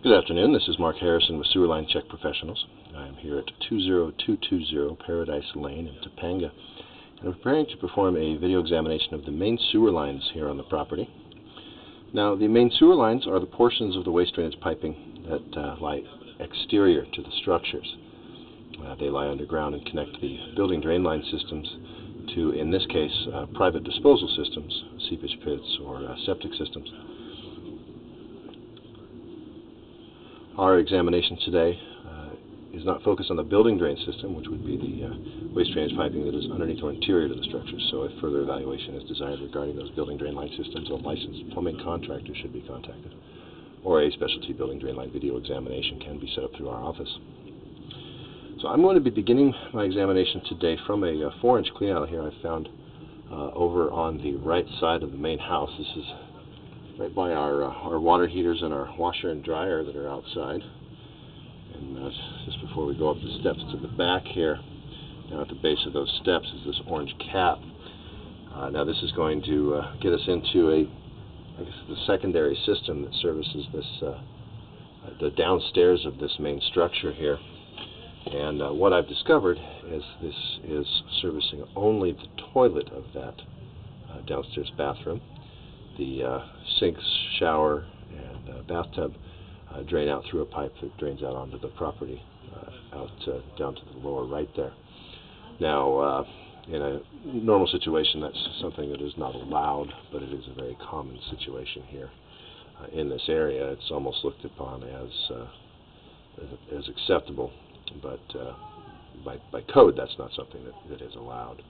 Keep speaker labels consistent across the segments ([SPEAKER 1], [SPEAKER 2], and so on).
[SPEAKER 1] Good afternoon. This is Mark Harrison with Sewer Line Check Professionals. I am here at 20220 Paradise Lane in Topanga, and I'm preparing to perform a video examination of the main sewer lines here on the property. Now, the main sewer lines are the portions of the waste drainage piping that lie exterior to the structures. They lie underground and connect the building drain line systems to, in this case, private disposal systems, seepage pits or septic systems. Our examination today is not focused on the building drain system, which would be the waste drainage piping that is underneath or interior to the structure. So if further evaluation is desired regarding those building drain line systems, a licensed plumbing contractor should be contacted, or a specialty building drain line video examination can be set up through our office. So I'm going to be beginning my examination today from a 4-inch cleanout here I found over on the right side of the main house. This is right by our water heaters and our washer and dryer that are outside. And just before we go up the steps to the back here, down at the base of those steps is this orange cap. Now this is going to get us into I guess the secondary system that services this, the downstairs of this main structure here. And what I've discovered is this is servicing only the toilet of that downstairs bathroom. The sinks, shower, and bathtub drain out through a pipe that drains out onto the property, down to the lower right there. Now, in a normal situation, that's something that is not allowed, but it is a very common situation here in this area. It's almost looked upon as acceptable, but by code, that's not something that is allowed.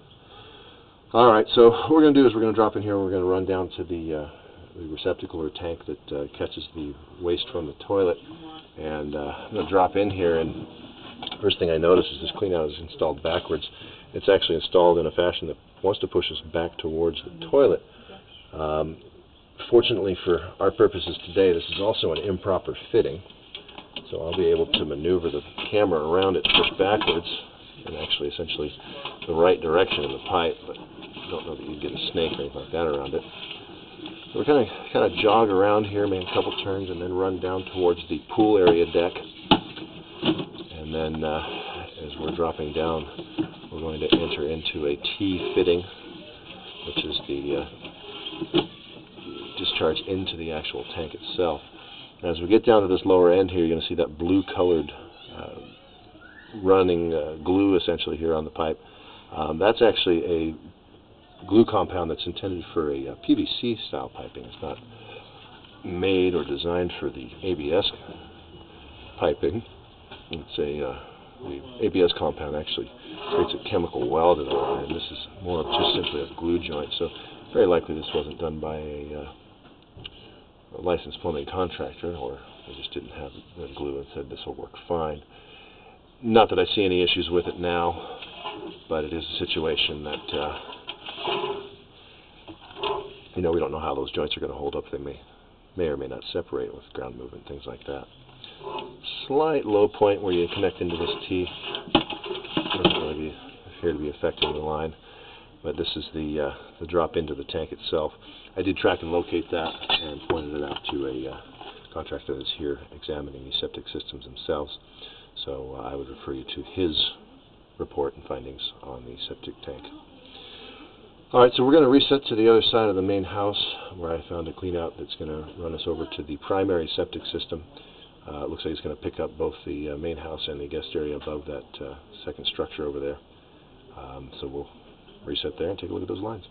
[SPEAKER 1] All right, so what we're going to do is we're going to drop in here and we're going to run down to the receptacle or tank that catches the waste from the toilet. And I'm going to drop in here, and first thing I notice is this cleanout is installed backwards. It's actually installed in a fashion that wants to push us back towards the toilet. Fortunately for our purposes today, this is also an improper fitting, so I'll be able to maneuver the camera around it, push backwards, and actually essentially the right direction in the pipe, but I don't know that you'd get a snake or anything like that around it. So we're going to kind of jog around here, make a couple turns, and then run down towards the pool area deck. And then as we're dropping down, we're going to enter into a T fitting, which is the discharge into the actual tank itself. As we get down to this lower end here, you're going to see that blue-colored running glue essentially here on the pipe. That's actually a glue compound that's intended for a PVC style piping. It's not made or designed for the ABS piping. It's the ABS compound actually creates a chemical weld in the line, and this is more of just simply a glue joint. So very likely this wasn't done by a licensed plumbing contractor, or they just didn't have the glue and said this will work fine. Not that I see any issues with it now, but it is a situation that we don't know how those joints are going to hold up. They may or may not separate with ground movement, things like that. Slight low point where you connect into this T. Doesn't really appear to be affecting the line, but this is the drop into the tank itself. I did track and locate that and pointed it out to a contractor that's here examining the septic systems themselves. So I would refer you to his report and findings on the septic tank. Alright, so we're going to reset to the other side of the main house where I found a cleanout that's going to run us over to the primary septic system. It looks like it's going to pick up both the main house and the guest area above that second structure over there. So we'll reset there and take a look at those lines.